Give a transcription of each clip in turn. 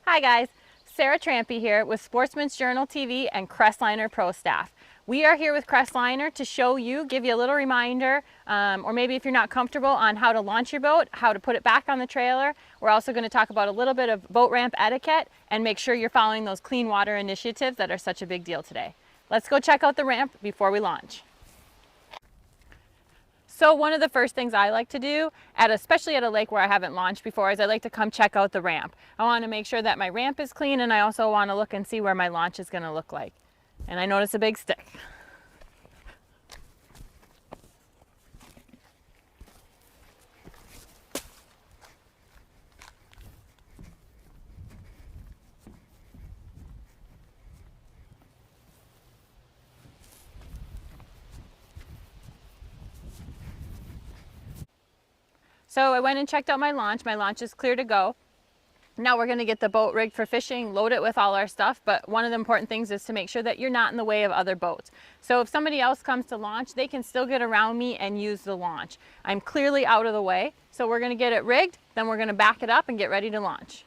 Hi guys, Sarah Trampy here with Sportsman's Journal TV and Crestliner Pro staff. We are here with Crestliner to show you, give you a little reminder, or maybe if you're not comfortable on how to launch your boat, how to put it back on the trailer. We're also going to talk about a little bit of boat ramp etiquette and make sure you're following those clean water initiatives that are such a big deal today. Let's go check out the ramp before we launch. So one of the first things I like to do, especially at a lake where I haven't launched before, is I like to come check out the ramp. I want to make sure that my ramp is clean, and I also want to look and see where my launch is going to look like. And I notice a big stick. So I went and checked out my launch. My launch is clear to go. Now we're going to get the boat rigged for fishing, load it with all our stuff, but one of the important things is to make sure that you're not in the way of other boats. So if somebody else comes to launch, they can still get around me and use the launch. I'm clearly out of the way, so we're going to get it rigged, then we're going to back it up and get ready to launch.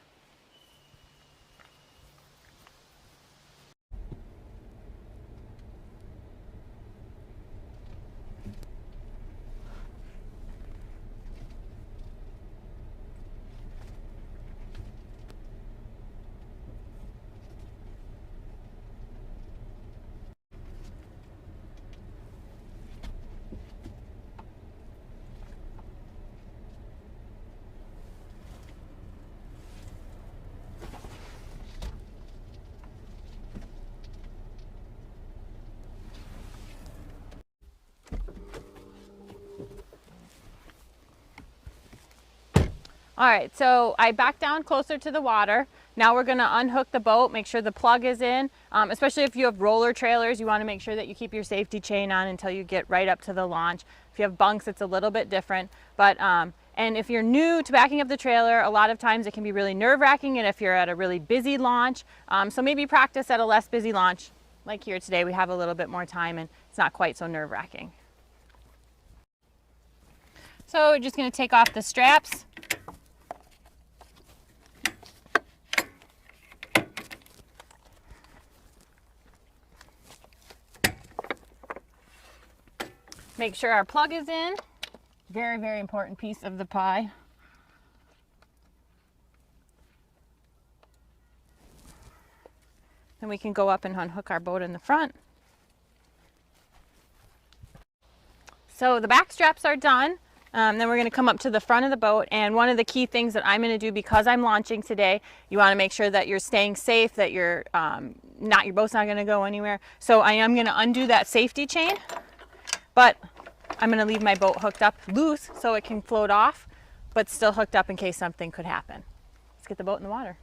All right, so I backed down closer to the water. Now we're gonna unhook the boat, make sure the plug is in. Especially if you have roller trailers, you wanna make sure that you keep your safety chain on until you get right up to the launch. If you have bunks, it's a little bit different. But, and if you're new to backing up the trailer, a lot of times it can be really nerve-wracking, and if you're at a really busy launch. So maybe practice at a less busy launch. Like here today, we have a little bit more time and it's not quite so nerve-wracking. So we're just gonna take off the straps. Make sure our plug is in. Very, very important piece of the pie. Then we can go up and unhook our boat in the front. So the back straps are done. Then we're going to come up to the front of the boat, and one of the key things that I'm going to do, because I'm launching today, you want to make sure that you're staying safe, that your boat's not going to go anywhere. So I am going to undo that safety chain, but I'm going to leave my boat hooked up loose so it can float off, but still hooked up in case something could happen. Let's get the boat in the water.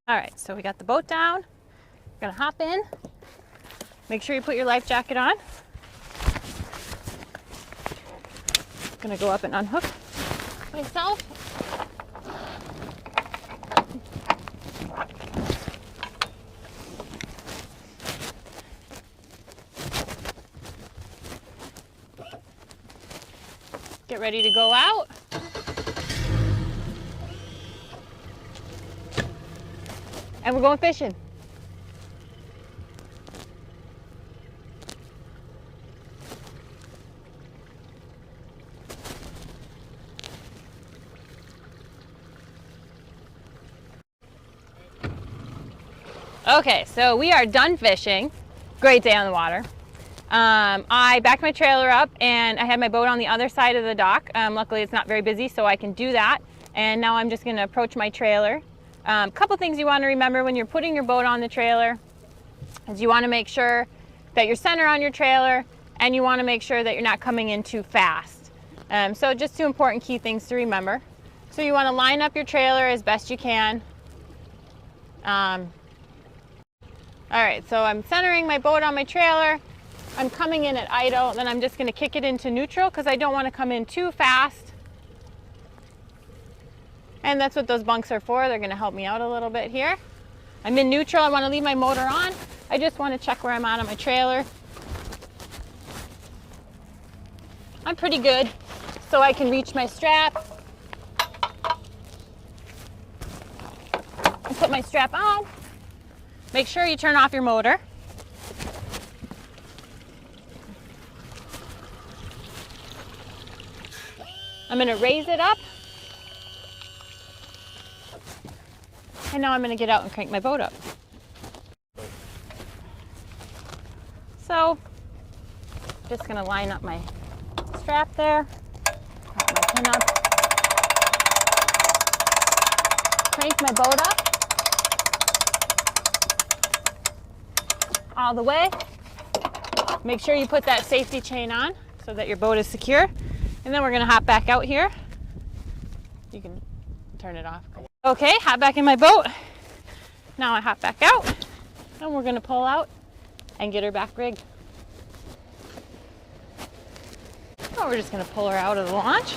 All right, so we got the boat down. We're gonna hop in. Make sure you put your life jacket on. Gonna go up and unhook myself. Get ready to go out. And we're going fishing. Okay, so we are done fishing. Great day on the water. I backed my trailer up and I had my boat on the other side of the dock. Luckily it's not very busy, so I can do that. And now I'm just gonna approach my trailer. Couple things you wanna remember when you're putting your boat on the trailer is you wanna make sure that you're center on your trailer, and you wanna make sure that you're not coming in too fast. So just two important key things to remember. So you wanna line up your trailer as best you can. All right, so I'm centering my boat on my trailer. I'm coming in at idle, then I'm just gonna kick it into neutral because I don't wanna come in too fast. And that's what those bunks are for. They're gonna help me out a little bit here. I'm in neutral, I wanna leave my motor on. I just wanna check where I'm at on my trailer. I'm pretty good, so I can reach my strap. And put my strap on. Make sure you turn off your motor. I'm gonna raise it up. And now I'm gonna get out and crank my boat up. So, just gonna line up my strap there, prop my pin up, crank my boat up all the way. Make sure you put that safety chain on so that your boat is secure. And then we're gonna hop back out here. You can turn it off. Okay, hop back in my boat. Now I hop back out and we're gonna pull out and get her back rigged. Now we're just gonna pull her out of the launch.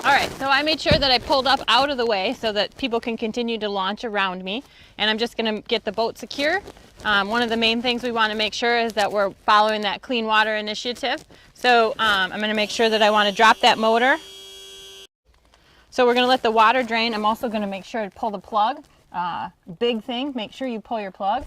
All right, so I made sure that I pulled up out of the way so that people can continue to launch around me. And I'm just gonna get the boat secure. One of the main things we wanna make sure is that we're following that clean water initiative. So I'm gonna make sure that I wanna drop that motor. So we're gonna let the water drain. I'm also gonna make sure to pull the plug. Big thing, make sure you pull your plug.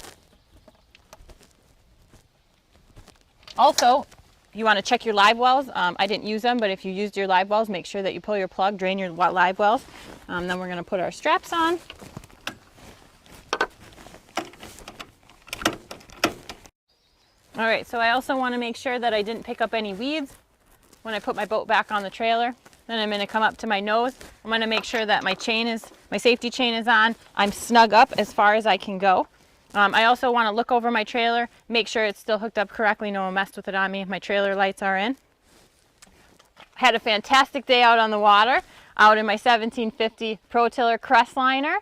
Also, you want to check your live wells. I didn't use them, but if you used your live wells, make sure that you pull your plug, drain your live wells. Then we're going to put our straps on. All right, so I also want to make sure that I didn't pick up any weeds when I put my boat back on the trailer. Then I'm going to come up to my nose. I'm going to make sure that my safety chain is on. I'm snug up as far as I can go. I also want to look over my trailer, make sure it's still hooked up correctly, no one messed with it on me. My trailer lights are in. Had a fantastic day out on the water, out in my 1750 Pro Tiller Crestliner.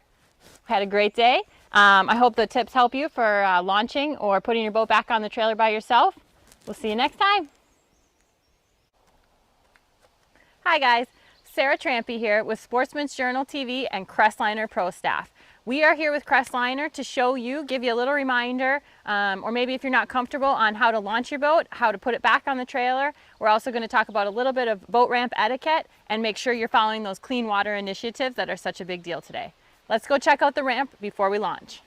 Had a great day. I hope the tips help you for launching or putting your boat back on the trailer by yourself. We'll see you next time. Hi guys, Sarah Trampy here with Sportsman's Journal TV and Crestliner Pro staff. We are here with Crestliner to show you, give you a little reminder, or maybe if you're not comfortable on how to launch your boat, how to put it back on the trailer. We're also going to talk about a little bit of boat ramp etiquette and make sure you're following those clean water initiatives that are such a big deal today. Let's go check out the ramp before we launch.